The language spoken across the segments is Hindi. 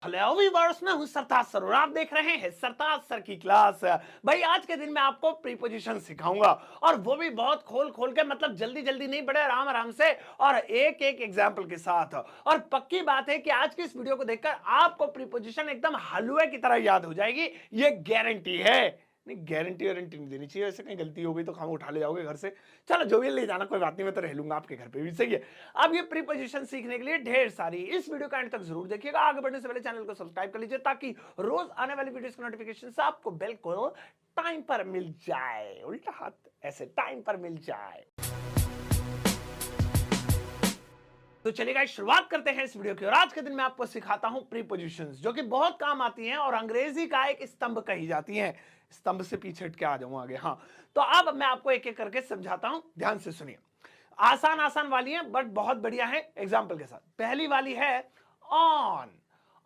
हेलो व्यूअर्स, मैं हूं सरताज सर और आप देख रहे हैं सरताज सर की क्लास। भाई आज के दिन मैं आपको प्रीपोजिशन सिखाऊंगा और वो भी बहुत खोल खोल के, मतलब जल्दी जल्दी नहीं, बड़े आराम आराम से और एक एक एग्जाम्पल के साथ। और पक्की बात है कि आज की इस वीडियो को देखकर आपको प्रीपोजिशन एकदम हलवे की तरह याद हो जाएगी, ये गारंटी है। नहीं, गारंटी वारंटी नहीं देनी चाहिए, ऐसे कहीं गलती हो गई तो खाम उठा ले जाओगे घर से। चलो जो भी ले जाना कोई बात नहीं, मैं तो रह लूंगा आपके घर पे भी, सही है। अब ये प्रीपोजिशन सीखने के लिए ढेर सारी, इस वीडियो का एंड तक जरूर देखिएगा। आगे बढ़ने से पहले चैनल को सब्सक्राइब कर लीजिए ताकि रोज आने वाली वीडियोस के नोटिफिकेशन आपको बिल्कुल टाइम पर मिल जाए, उल्टा हाथ ऐसे टाइम पर मिल जाए। तो चलिए गाइस, शुरुआत करते हैं इस वीडियो की। और आज के दिन मैं आपको सिखाता हूं प्रीपोजिशंस, जो कि बहुत काम आती हैं और अंग्रेजी का एक स्तंभ कही जाती हैं। स्तंभ से पीछे हट के आ जाऊं आगे। हाँ, तो अब मैं आपको एक एक करके समझाता हूं, ध्यान से सुनिए। आसान आसान वाली है बट बहुत बढ़िया है एग्जाम्पल के साथ। पहली वाली है ऑन।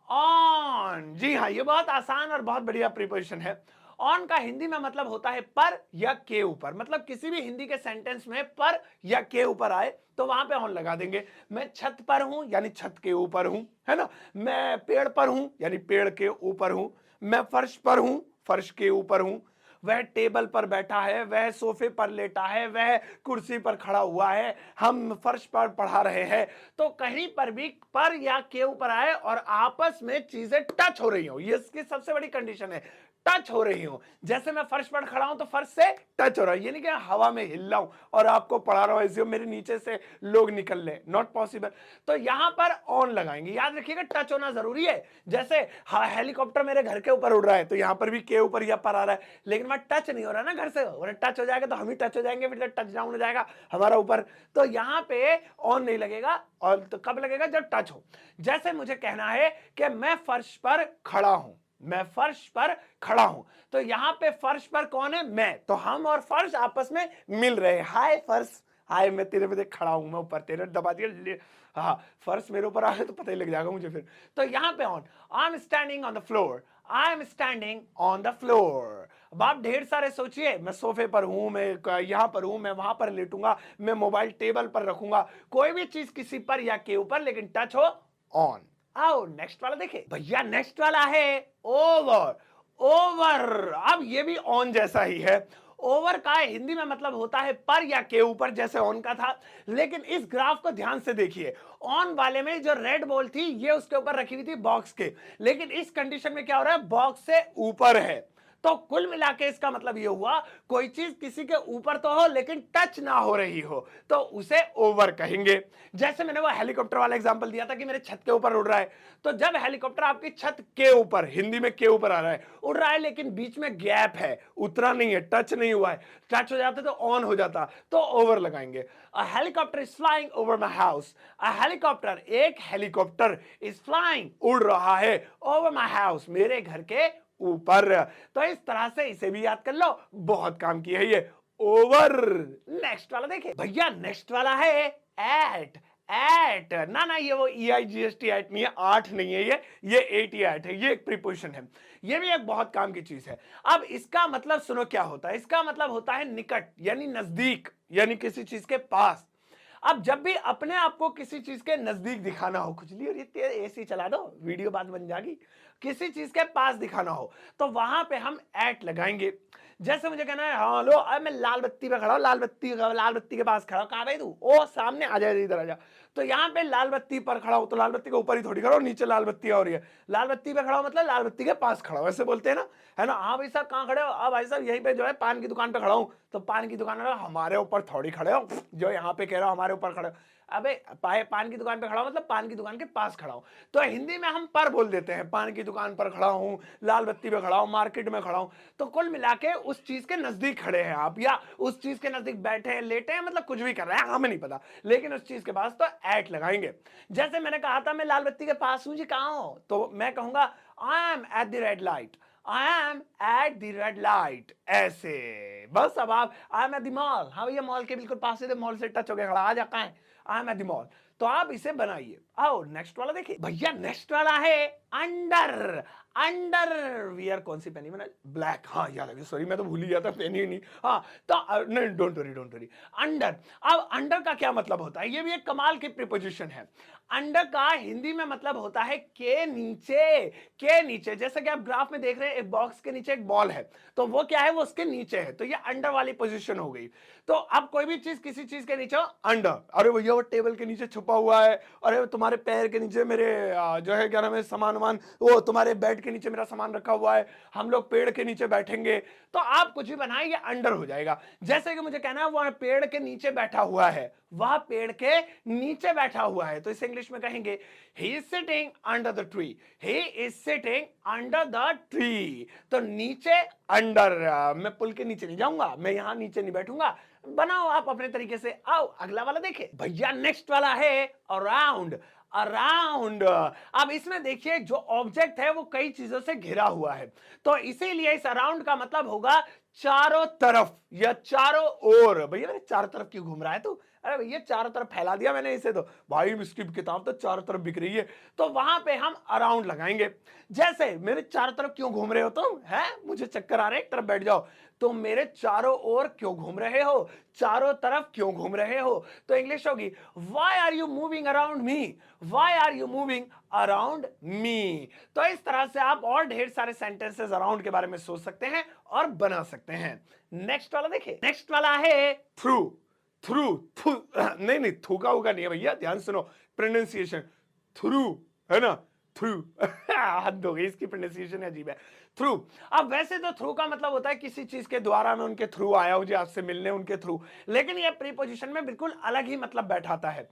ऑन, जी हाँ, ये बहुत आसान और बहुत बढ़िया प्रीपोजिशन है। ऑन का हिंदी में मतलब होता है पर या के ऊपर। मतलब किसी भी हिंदी के सेंटेंस में पर या के ऊपर आए तो वहां पे ऑन लगा देंगे। मैं छत पर हूं यानी छत के ऊपर हूं, है ना। मैं पेड़ पर हूं यानी पेड़ के ऊपर हूं। मैं फर्श पर हूं, फर्श के ऊपर हूं। वह टेबल पर बैठा है, वह सोफे पर लेटा है, वह कुर्सी पर खड़ा हुआ है, हम फर्श पर पढ़ा रहे हैं। तो कहीं पर भी पर या के ऊपर आए और आपस में चीजें टच हो रही हो, ये इसकी सबसे बड़ी कंडीशन है। टच हो रही हो, जैसे मैं फर्श पर खड़ा हूं तो फर्श से टच हो रहा है, ये नहीं कि हवा में हिल रहा हूं और आपको पढ़ा रहा हूं ऐसे मेरे नीचे से लोग निकल ले, नॉट पॉसिबल। तो यहां पर ऑन लगाएंगे, याद रखिएगा टच होना जरूरी है। जैसे हेलीकॉप्टर मेरे घर के ऊपर उड़ रहा है तो यहां पर भी के ऊपर या पर आ रहा है, लेकिन वहां टच नहीं हो रहा ना घर से, और टच हो जाएगा तो हम ही टच हो जाएंगे, फिर टच डाउन हो जाएगा हमारा ऊपर। तो यहां पे ऑन नहीं लगेगा, और तो कब लगेगा, जब टच हो। जैसे मुझे कहना है कि मैं फर्श पर खड़ा हूं, मैं फर्श पर खड़ा हूं, तो यहां पे फर्श पर कौन है, मैं। तो हम और फर्श आपस में मिल रहे हैं। हाय फर्श, हाय, मैं तेरे पे खड़ा हूं, मैं ऊपर तेरे दबा दिया। हाँ, फर्श मेरे ऊपर आ गया तो पता ही लग जाएगा मुझे फिर। तो यहां पे on, I am standing on the floor, I am standing on the floor. अब आप ढेर सारे सोचिए, मैं सोफे पर हूं, मैं यहां पर हूं, मैं वहां पर लेटूंगा, मैं मोबाइल टेबल पर रखूंगा, कोई भी चीज किसी पर या के ऊपर, लेकिन टच हो, ऑन। आओ नेक्स्ट वाला देखे भैया, नेक्स्ट वाला है ओवर। ओवर, अब ये भी ऑन जैसा ही है। ओवर का हिंदी में मतलब होता है पर या के ऊपर, जैसे ऑन का था। लेकिन इस ग्राफ को ध्यान से देखिए, ऑन वाले में जो रेड बॉल थी ये उसके ऊपर रखी हुई थी बॉक्स के, लेकिन इस कंडीशन में क्या हो रहा है, बॉक्स से ऊपर है। तो कुल मिला के इसका मतलब ये हुआ, कोई चीज किसी के ऊपर तो हो लेकिन टच ना हो रही हो, तो उसे ओवर कहेंगे। जैसे मैंने वो हेलीकॉप्टर वाला एग्जांपल दिया था कि मेरे छत के ऊपर उड़ रहा है, तो जब हेलीकॉप्टर आपकी छत के ऊपर, हिंदी में के ऊपर आ रहा है, उड़ रहा है, लेकिन बीच में गैप है, उतरा नहीं है, टच नहीं हुआ है, टच हो जाता तो ऑन हो जाता, तो ओवर लगाएंगे। A helicopter is flying over my house. A helicopter, एक हेलीकॉप्टर, इज फ्लाइंग, उड़ रहा है, ओवर माई हाउस, मेरे घर के ऊपर। तो इस तरह से इसे भी याद कर लो, बहुत काम की है ये, ओवर। नेक्स्ट वाला देखे भैया, नेक्स्ट वाला है एट। एट ना ना, ये वो EIGST एट नहीं है, आठ नहीं है, ये 88 है, ये एक प्रीपोजिशन है, ये भी एक बहुत काम की चीज है। अब इसका मतलब सुनो क्या होता है, इसका मतलब होता है निकट यानी नजदीक, यानी किसी चीज के पास। अब जब भी अपने आप को किसी चीज के नजदीक दिखाना हो, खुजली और ये AC चला दो, वीडियो बाद बन जाएगी, किसी चीज के पास दिखाना हो तो वहां पे हम एट लगाएंगे। जैसे मुझे कहना है, हाँ लो, अब मैं लाल बत्ती पे खड़ा हूं, लाल बत्ती के पास खड़ा हूं, कहां भाई तू, ओ सामने आ जाए, इधर आ जा। तो यहाँ पे लाल बत्ती पर खड़ा हो तो लाल बत्ती के ऊपर ही थोड़ी खड़ा हो, नीचे लाल बत्ती हो रही है, लाल बत्ती पे खड़ा हो मतलब लाल बत्ती के पास खड़ा हो, ऐसे बोलते हैं ना, है ना। हाँ भाई साहब कहाँ खड़े हो, हाँ भाई साहब यहीं पे जो है पान की दुकान पे खड़ा हूं, तो पान की दुकान वाला, हमारे ऊपर थोड़ी खड़े हो, जो यहाँ पे कह रहा हो हमारे ऊपर खड़े हो। अबे पान की दुकान पे खड़ा हो मतलब पान की दुकान के पास खड़ा हो, तो हिंदी में हम पर बोल देते हैं, पान की दुकान पर खड़ा हूं, लाल बत्ती पे खड़ा हूं, मार्केट में खड़ा हूं। तो कुल मिला के उस चीज के नजदीक खड़े हैं आप, या उस चीज के नजदीक बैठे हैं, लेटे हैं, मतलब कुछ भी कर रहे हैं, हमें नहीं पता, लेकिन उस चीज के पास तो एट लगाएंगे। जैसे मैंने कहा था मैं लाल बत्ती के पास हूं जी, कहां हो, तो मैं कहूंगा I am at the red light, I am at the red light, ऐसे। बस अब आप I am at the mall, हाँ भैया मॉल के बिल्कुल पास से, मॉल से टच हो गया खड़ा, आ जा कहां है, I am at the mall. तो आप इसे बनाइए। आओ नेक्स्ट वाला देखिए भैया, नेक्स्ट वाला है अंडर। अंडरवियर कौन सी पहनी मैंने, ब्लैक, हाँ याद आ गया, सॉरी मैं तो भूल ही गया था, पहनी ही नहीं। हाँ तो नहीं, don't worry, don't worry. Under, अब अंडर का क्या मतलब होता है, ये भी एक कमाल की प्रीपोजिशन है। अंडर का हिंदी में मतलब होता है के नीचे। के नीचे, जैसे कि आप ग्राफ में देख रहे हैं एक बॉक्स के नीचे एक बॉल है, तो वो क्या है, वो उसके नीचे है, तो ये अंडर वाली पोजीशन हो गई। तो अब कोई भी चीज किसी चीज के नीचे हो, अंडर। अरे भैया वो टेबल के नीचे छुपा हुआ है, अरे तुम्हारे पैर के नीचे मेरे जो है क्या नाम है सामान वामान, वो तुम्हारे बेड के नीचे मेरा सामान रखा हुआ है, हम लोग पेड़ के नीचे बैठेंगे, तो आप कुछ भी बनाए ये अंडर हो जाएगा। जैसे कि मुझे कहना है वह पेड़ के नीचे बैठा हुआ है, वह पेड़ के नीचे बैठा हुआ है, तो इसे इंग्लिश में कहेंगे he is sitting under the tree, he is sitting under the tree। तो नीचे अंडर, मैं पुल के नीचे नहीं जाऊंगा, मैं यहां नीचे नहीं बैठूंगा। बनाओ आप अपने तरीके से। आओ अगला वाला देखें भैया, नेक्स्ट वाला है अराउंड। अराउंड, अब इसमें देखिए जो ऑब्जेक्ट है वो कई चीजों से घिरा हुआ है, तो इसीलिए इस अराउंड का मतलब होगा चारों तरफ या चारों ओर। भैया मैंने चारों तरफ क्यों घूम रहा है तू? अरे भैया चारों तरफ फैला दिया मैंने इसे, तो भाई इसकी किताब तो चारों तरफ बिक रही है, तो वहां पे हम अराउंड लगाएंगे। जैसे मेरे चारों तरफ क्यों घूम रहे हो तुम, है मुझे चक्कर आ रहे हैं, एक तरफ बैठ जाओ। तुम मेरे चारों ओर क्यों घूम रहे हो, चारों तरफ क्यों घूम रहे हो, तो इंग्लिश होगी why are you moving around me, why are you moving around me. तो इस तरह से आप और ढेर सारे सेंटेंसेस अराउंड के बारे में सोच सकते हैं और बना सकते हैं। नेक्स्ट वाला देखिए, नेक्स्ट वाला है थ्रू। थ्रू, नहीं नहीं थूका होगा नहीं है भैया, ध्यान सुनो प्रोनाउंसिएशन, थ्रू है ना, थ्रू हद हो गई, इसकी प्रोनाउंसिएशन अजीब है, थ्रू। अब वैसे तो थ्रू का मतलब होता है किसी चीज के द्वारा मैं उनके थ्रू आया हूं, आपसे मिलने उनके थ्रू, लेकिन यह प्रीपोजिशन में बिल्कुल अलग ही मतलब बैठाता है।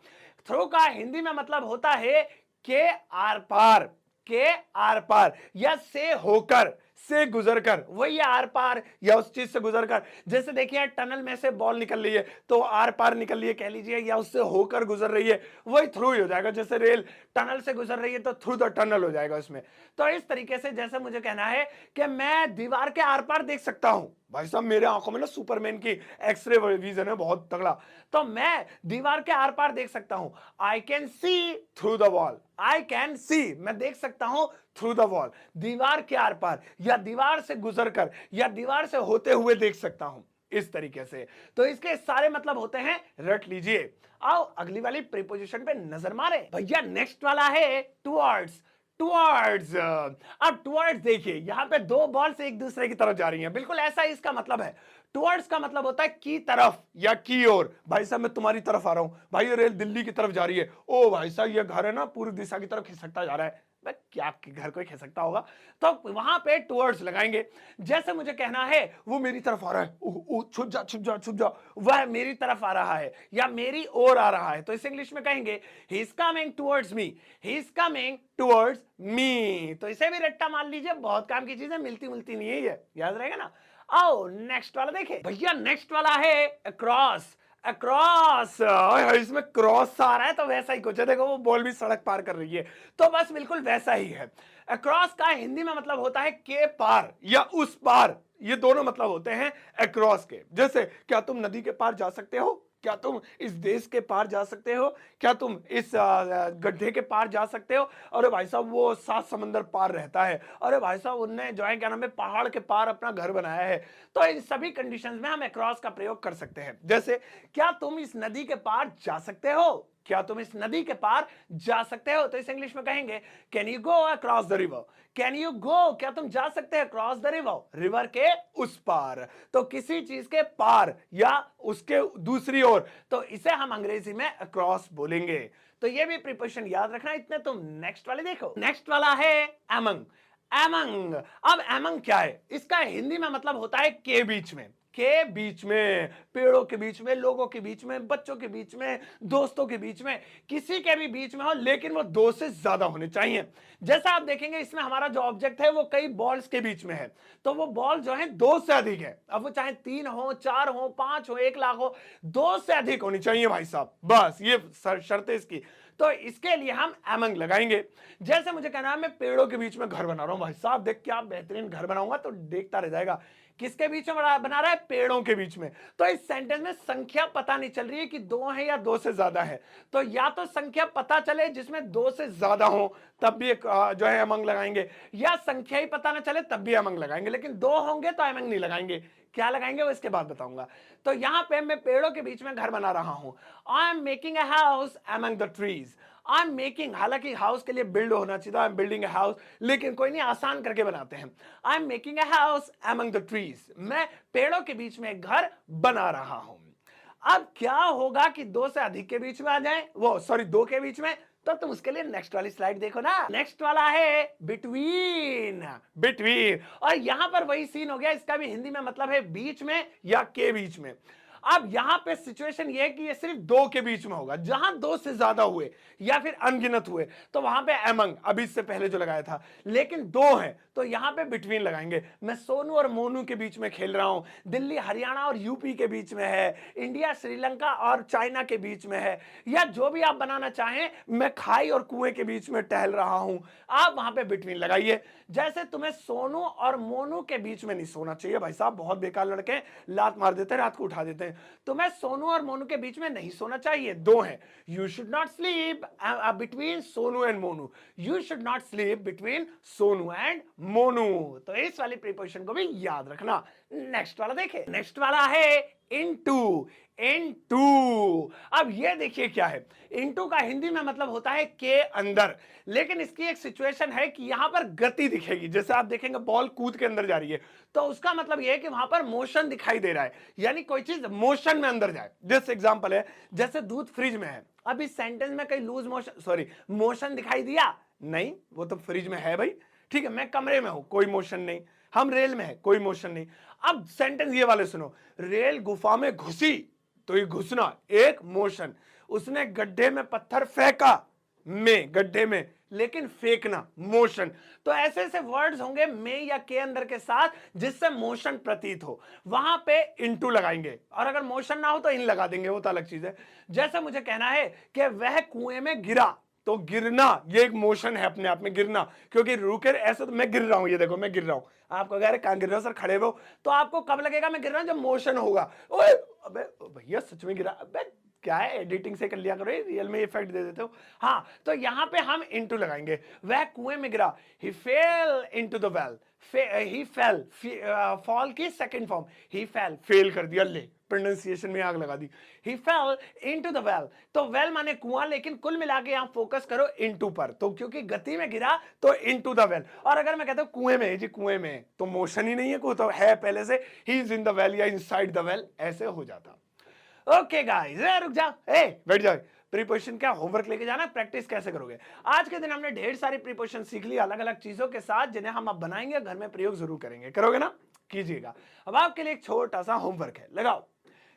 थ्रू का हिंदी में मतलब होता है के आर पार, के आर पार, या से होकर, से गुजरकर, वही आर पार या उस चीज से गुजरकर। जैसे देखिए टनल में से बॉल निकल रही है तो आर पार निकल रही है कह लीजिए, या उससे होकर गुजर रही है, वही थ्रू ही हो जाएगा। जैसे रेल टनल से गुजर रही है तो थ्रू द टनल हो जाएगा उसमें। तो इस तरीके से जैसे मुझे कहना है कि मैं दीवार के आर पार देख सकता हूं, भाई साहब मेरे आंखों में ना सुपरमैन की एक्सरे विजन है बहुत तगड़ा, तो मैं दीवार के आर पार देख सकता हूं। I can see through the wall, I can see, मैं देख सकता हूं थ्रू द वॉल, दीवार के आर पार, या दीवार से गुजरकर, या दीवार से होते हुए देख सकता हूं, इस तरीके से। तो इसके सारे मतलब होते हैं, रट लीजिए। आओ अगली वाली प्रीपोजिशन पे नजर मारे भैया, नेक्स्ट वाला है टुवर्ड्स। टुवर्ड्स, अब टुवर्ड्स देखिए यहां पे दो बॉल्स एक दूसरे की तरफ जा रही हैं, बिल्कुल ऐसा ही इसका मतलब है। टुवर्ड्स का मतलब होता है की तरफ या की ओर। भाई साहब मैं तुम्हारी तरफ आ रहा हूं, भाई ये रेल दिल्ली की तरफ जा रही है, ओ भाई साहब ये घर है ना पूरी दिशा की तरफ खिसकता जा रहा है, मैं क्या आपके घर को खिसकता होगा, तो वहां पे टुवर्ड्स लगाएंगे। जैसे मुझे कहना है वो मेरी तरफ आ रहा है, छुप जा छुप जा छुप जा, वह मेरी तरफ आ रहा है या मेरी ओर आ रहा है, तो इसे इंग्लिश में कहेंगे he is coming towards me, he is coming towards me. तो इसे भी रट्टा मान लीजिए, बहुत काम की चीज है, मिलती मिलती नहीं है, ये याद रहेगा ना। आओ नेक्स्ट वाला देखें भैया, नेक्स्ट वाला है अक्रॉस। अक्रॉस, इसमें क्रॉस आ रहा है तो वैसा ही कुछ है, देखो वो बॉल भी सड़क पार कर रही है, तो बस बिल्कुल वैसा ही है। अक्रॉस का हिंदी में मतलब होता है के पार या उस पार, ये दोनों मतलब होते हैं अक्रॉस के। जैसे क्या तुम नदी के पार जा सकते हो, क्या तुम इस देश के पार जा सकते हो, क्या तुम इस गड्ढे के पार जा सकते हो, अरे भाई साहब वो 7 समंदर पार रहता है, अरे भाई साहब उनने जो है क्या नाम है पहाड़ के पार अपना घर बनाया है। तो इन सभी कंडीशंस में हम अक्रॉस का प्रयोग कर सकते हैं। जैसे क्या तुम इस नदी के पार जा सकते हो, क्या तुम इस नदी के पार जा सकते हो, तो इस इंग्लिश में कहेंगे can you go across the river, can you go, क्या तुम जा सकते हैं अक्रॉस द रिवर, रिवर के उस पार, तो किसी चीज के पार या उसके दूसरी ओर, तो इसे हम अंग्रेजी में अक्रॉस बोलेंगे। तो ये भी प्रीपोजिशन याद रखना। इतने तुम नेक्स्ट वाले देखो, नेक्स्ट वाला है एमंग। एमंग, अब एमंग क्या है, इसका हिंदी में मतलब होता है के बीच में, के बीच में, पेड़ों के बीच में, लोगों के बीच में, बच्चों के बीच में, दोस्तों के बीच में, किसी के भी बीच में हो, लेकिन वो दो से ज्यादा होने चाहिए। जैसा आप देखेंगे इसमें हमारा जो ऑब्जेक्ट है वो कई बॉल्स के बीच में है, तो वो बॉल जो है दो से अधिक है, अब वो चाहे 3 हो, 4 हो, 5 हो, 1 लाख हो, दो से अधिक होनी चाहिए भाई साहब, बस ये शर्त है इसकी। तो इसके लिए हम एमंग लगाएंगे। जैसे मुझे कहना है मैं पेड़ों के बीच में घर बना रहा हूं, भाई साहब देख क्या बेहतरीन घर बनाऊंगा, तो देखता रह जाएगा। किसके बीच में बना रहा है, पेड़ों के बीच में। तो इस सेंटेंस में संख्या पता नहीं चल रही है कि 2 है या 2 से ज्यादा है, तो या तो संख्या पता चले जिसमें 2 से ज्यादा हो तब भी एक जो है अमंग लगाएंगे, या संख्या ही पता ना चले तब भी अमंग लगाएंगे, लेकिन 2 होंगे तो अमंग नहीं लगाएंगे। क्या लगाएंगे वो इसके बाद बताऊंगा। तो यहां पे मैं पेड़ों के बीच में घर बना रहा हूं, I am making a house among the trees, I am making, हालांकि हाउस के लिए बिल्ड होना चाहिए था, I am building a house, लेकिन कोई नहीं, आसान करके बनाते हैं। I am making a house among the trees, मैं पेड़ों के बीच में एक घर बना रहा हूं। अब क्या होगा कि दो से अधिक के बीच में आ जाए, वो सॉरी दो के बीच में, तो तुम उसके लिए नेक्स्ट वाली स्लाइड देखो ना। नेक्स्ट वाला है बिटवीन, बिटवीन, और यहां पर वही सीन हो गया, इसका भी हिंदी में मतलब है बीच में या के बीच में। अब यहां पे सिचुएशन ये है कि ये सिर्फ दो के बीच में होगा, जहां दो से ज्यादा हुए या फिर अनगिनत हुए तो वहां पे एमंग, अभी इससे पहले जो लगाया था, लेकिन दो है तो यहां पे बिटवीन लगाएंगे। मैं सोनू और मोनू के बीच में खेल रहा हूं, दिल्ली हरियाणा और यूपी के बीच में है, इंडिया श्रीलंका और चाइना के बीच में है, या जो भी आप बनाना चाहें, मैं खाई और कुएं के बीच में टहल रहा हूं, आप वहां पे बिटवीन लगाइए। जैसे तुम्हें सोनू और मोनू के बीच में नहीं सोना चाहिए भाई साहब, बहुत बेकार लड़के लात मार देते हैं, रात को उठा देते हैं। तुम्हें सोनू और मोनू के बीच में नहीं सोना चाहिए, दो है। You should not sleep between Sonu and Monu, you should not sleep between Sonu and Monu. तो इस वाली प्रीपोजिशन को भी याद रखना। नेक्स्ट वाला देखे, नेक्स्ट वाला है इनटू, इनटू। अब ये देखिए क्या है, इनटू का हिंदी में मतलब होता है के अंदर, लेकिन इसकी एक सिचुएशन है कि यहां पर गति दिखेगी। जैसे आप देखेंगे बॉल कूद के अंदर जा रही है, तो उसका मतलब यह है कि वहां पर मोशन दिखाई दे रहा है, यानी कोई चीज मोशन में अंदर जाए। जैसे एग्जांपल है, जैसे दूध फ्रिज में है, अब इस सेंटेंस में कहीं लूज मोशन, सॉरी मोशन दिखाई दिया नहीं, वो तो फ्रिज में है भाई, ठीक है। मैं कमरे में हूं, कोई मोशन नहीं। हम रेल में है, कोई मोशन नहीं। अब सेंटेंस ये वाले सुनो, रेल गुफा में घुसी, तो ये घुसना एक मोशन, उसने गड्ढे में पत्थर फेंका, में गड्ढे में, लेकिन फेंकना मोशन। तो ऐसे ऐसे वर्ड्स होंगे में या के अंदर के साथ जिससे मोशन प्रतीत हो, वहां पे इनटू लगाएंगे, और अगर मोशन ना हो तो इन लगा देंगे, वो तो अलग चीज है। जैसे मुझे कहना है कि वह कुएं में गिरा, तो गिरना ये एक मोशन है अपने आप में, गिरना, क्योंकि रुके ऐसे, तो मैं गिर रहा हूं, ये देखो मैं गिर रहा हूं। आपको कह रहे कहां गिर रहे हो सर, खड़े हो, तो आपको कब लगेगा मैं गिर रहा हूं, जब मोशन होगा। ओए अबे भैया सच में गिरा, अबे क्या है, एडिटिंग से कर लिया करो, रियल में इफेक्ट दे देते हो। हाँ, तो यहां पे हम इनटू लगाएंगे। वह कुएं में गिरा, he fell into the well, he fell, fall की second form, he fell, fail कर दिया, ले प्रोनाउंसिएशन में आग लगा दी। He fell into the well, तो वेल माने कुआं, लेकिन कुल मिला के यहां फोकस करो इनटू पर, तो क्योंकि गति में गिरा तो इनटू द वेल। और अगर मैं कहता हूं कुएं में जी, कुएं में, तो मोशन ही नहीं है, कोई तो है पहले से, he is in the well या इनसाइड द वेल, ऐसे हो जाता। ओके गाइस, रुक जाओ, बैठ जाओ। प्रीपोजिशन क्या होमवर्क लेके जाना, प्रैक्टिस कैसे करोगे। आज के दिन हमने ढेर सारी प्रीपोजिशन सीख ली, अलग अलग चीजों के साथ, जिन्हें हम अब बनाएंगे, घर में प्रयोग जरूर करेंगे। करोगे ना, कीजिएगा। अब आपके लिए एक छोटा सा होमवर्क है, लगाओ।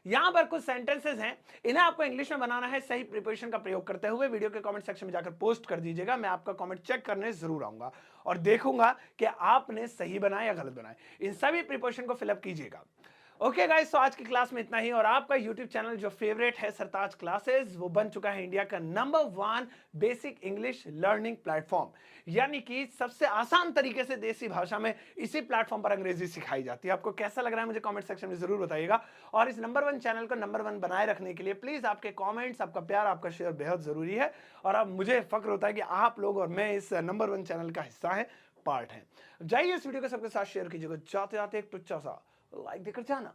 यहां पर कुछ सेंटेंसेस हैं, इन्हें आपको इंग्लिश में बनाना है सही प्रीपोजिशन का प्रयोग करते हुए। वीडियो के कमेंट सेक्शन में जाकर पोस्ट कर दीजिएगा, मैं आपका कमेंट चेक करने जरूर आऊंगा और देखूंगा कि आपने सही बनाया या गलत बनाया। इन सभी प्रीपोजिशन को फिलअप कीजिएगा। ओके गाइस, तो आज की क्लास में इतना ही। और आपका यूट्यूब चैनल जो फेवरेट है, सरताज क्लासेस, वो बन चुका है इंडिया का number 1 basic English learning platform, यानी कि सबसे आसान तरीके से देसी भाषा में इसी प्लेटफॉर्म पर अंग्रेजी सिखाई जाती है। आपको कैसा लग रहा है मुझे कमेंट सेक्शन में जरूर बताइएगा। और इस नंबर 1 चैनल को नंबर 1 बनाए रखने के लिए प्लीज आपके कॉमेंट्स, आपका प्यार, आपका शेयर बेहद जरूरी है। और अब मुझे फक्र होता है कि आप लोग और मैं इस नंबर 1 चैनल का हिस्सा है, पार्ट है। जाइए इस वीडियो को सबके साथ शेयर कीजिएगा, जाते जाते एक टुच्चा सा लाइक देकर जाना।